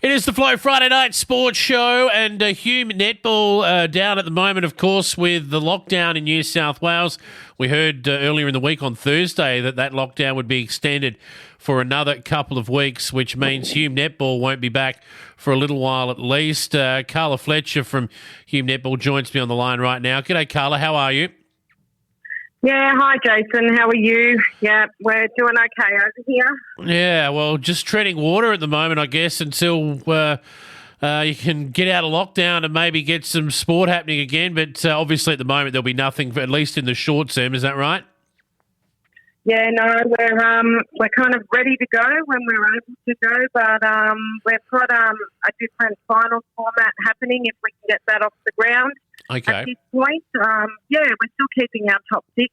It is the Flow Friday Night Sports Show, and Hume netball down at the moment, of course, with the lockdown in New South Wales. We heard earlier in the week on Thursday that lockdown would be extended for another couple of weeks, which means Hume netball won't be back for a little while at least. Carla Fletcher from Hume netball joins me on the line right now. G'day, Carla. How are you? Yeah, hi Jason, how are you? Yeah, we're doing okay over here. Yeah, well, just treading water at the moment, I guess, until you can get out of lockdown and maybe get some sport happening again. But obviously at the moment there'll be nothing, at least in the short term. Is that right? Yeah, no, we're kind of ready to go when we're able to go, but we've got a different finals format happening if we can get that off the ground. Okay. At this point, we're still keeping our top six,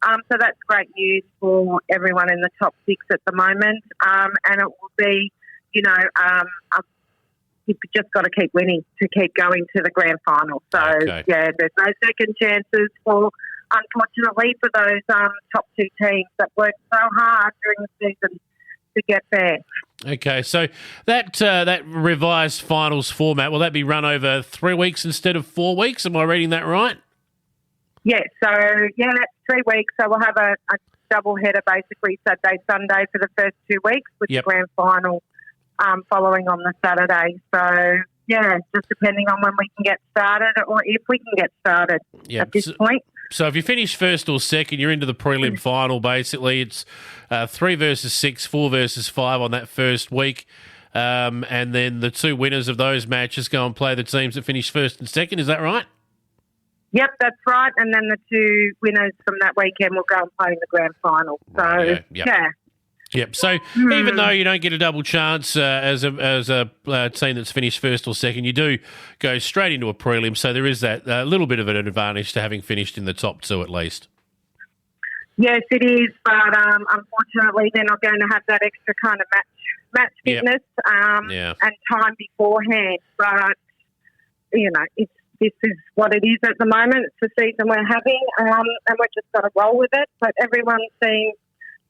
so that's great news for everyone in the top six at the moment. And it will be, you've just got to keep winning to keep going to the grand final. So, Yeah, there's no second chances unfortunately, for those top two teams that worked so hard during the season to get there. Okay, so that revised finals format, will that be run over 3 weeks instead of 4 weeks? Am I reading that right? Yeah, that's 3 weeks. So we'll have a double header basically Saturday, Sunday for the first 2 weeks with the grand final following on the Saturday. So, yeah, just depending on when we can get started or if we can get started at this point. So if you finish first or second, you're into the prelim final, basically. It's 3 versus 6, 4 versus 5 on that first week. And then the two winners of those matches go and play the teams that finish first and second. Is that right? Yep, that's right. And then the two winners from that weekend will go and play in the grand final. So, Yep. So even though you don't get a double chance as a team that's finished first or second, you do go straight into a prelim. So there is that little bit of an advantage to having finished in the top two at least. Yes, it is. But unfortunately, they're not going to have that extra kind of match fitness and time beforehand. But this is what it is at the moment. It's the season we're having, and we've just got to roll with it. But everyone seems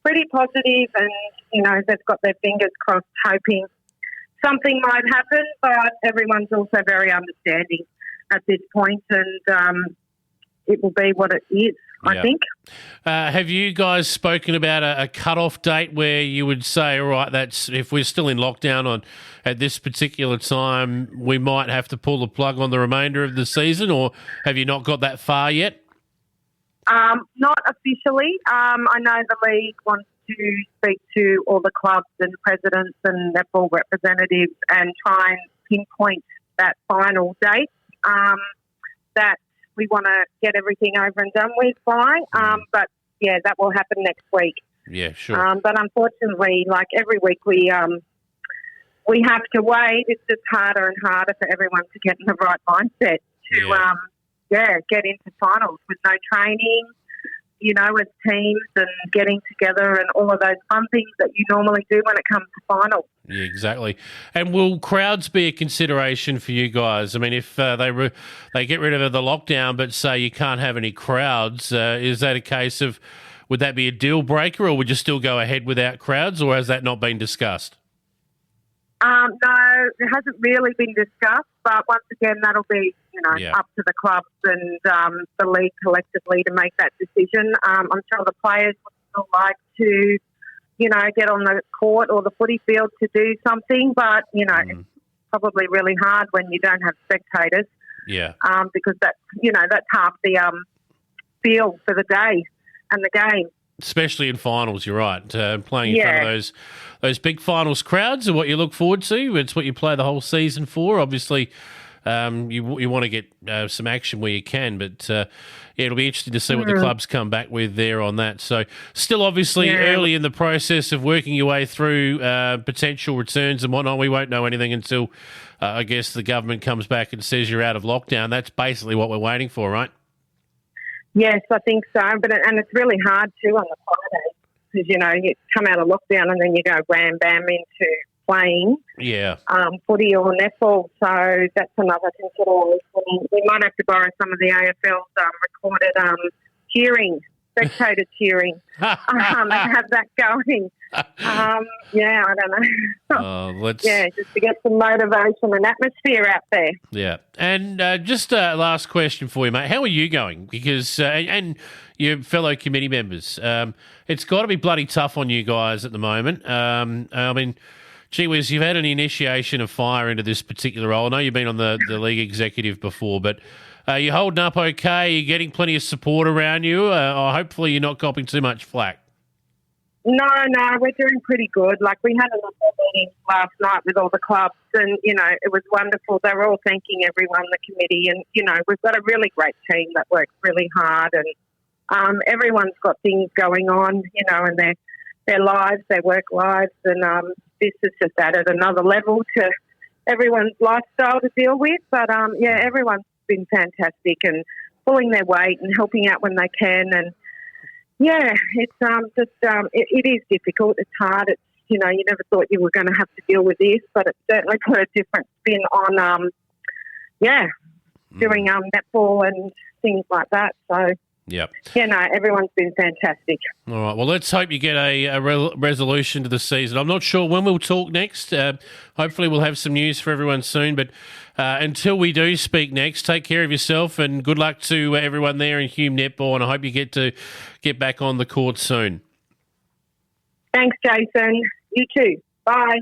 pretty positive and, they've got their fingers crossed hoping something might happen, but everyone's also very understanding at this point and it will be what it is, I think. Have you guys spoken about a cut-off date where you would say, all right, that's if we're still in lockdown at this particular time, we might have to pull the plug on the remainder of the season, or have you not got that far yet? Not officially. I know the league wants to speak to all the clubs and presidents and netball representatives and try and pinpoint that final date that we want to get everything over and done with by. But, that will happen next week. Yeah, sure. But unfortunately, like every week we have to wait. It's just harder and harder for everyone to get in the right mindset to get into finals with no training, as teams and getting together and all of those fun things that you normally do when it comes to finals. Yeah, exactly. And will crowds be a consideration for you guys? I mean, if they get rid of the lockdown but say you can't have any crowds, is that a case of, would that be a deal breaker, or would you still go ahead without crowds, or has that not been discussed? No, it hasn't really been discussed, but once again, that'll be, up to the clubs and the league collectively to make that decision. I'm sure the players would still like to, get on the court or the footy field to do something, but, it's probably really hard when you don't have spectators. Yeah. Because that's half the feel for the day and the game. Especially in finals, you're right. Playing in front of those big finals crowds are what you look forward to. It's what you play the whole season for. Obviously, you want to get some action where you can, but it'll be interesting to see what the clubs come back with there on that. So still obviously early in the process of working your way through potential returns and whatnot. We won't know anything until, I guess, the government comes back and says you're out of lockdown. That's basically what we're waiting for, right? Yes, I think so. And it's really hard too on the Friday because, you come out of lockdown and then you go wham, bam into playing footy or netball. So that's another consideration. We might have to borrow some of the AFL's recorded hearing spectator cheering and have that going. Yeah, I don't know. Yeah, just to get some motivation and atmosphere out there. Yeah. And just a last question for you, mate. How are you going? Because, and your fellow committee members, it's got to be bloody tough on you guys at the moment. I mean, gee whiz, you've had an initiation of fire into this particular role. I know you've been on the league executive before, but are you holding up okay? Are you getting plenty of support around you? Or hopefully you're not copping too much flack. No, we're doing pretty good. Like, we had another meeting last night with all the clubs and, you know, it was wonderful. They were all thanking everyone, the committee, and, you know, we've got a really great team that works really hard, and everyone's got things going on, you know, in their lives, their work lives, and this has just added another level to everyone's lifestyle to deal with. But, yeah, everyone's been fantastic and pulling their weight and helping out when they can, and yeah, it's it is difficult. It's hard. It's, you know, you never thought you were going to have to deal with this, but it's certainly put a different spin on doing netball and things like that. So yep. Yeah, no, everyone's been fantastic. All right. Well, let's hope you get a resolution to the season. I'm not sure when we'll talk next. Hopefully we'll have some news for everyone soon. But until we do speak next, take care of yourself and good luck to everyone there in Hume Netball. And I hope you get back on the court soon. Thanks, Jason. You too. Bye.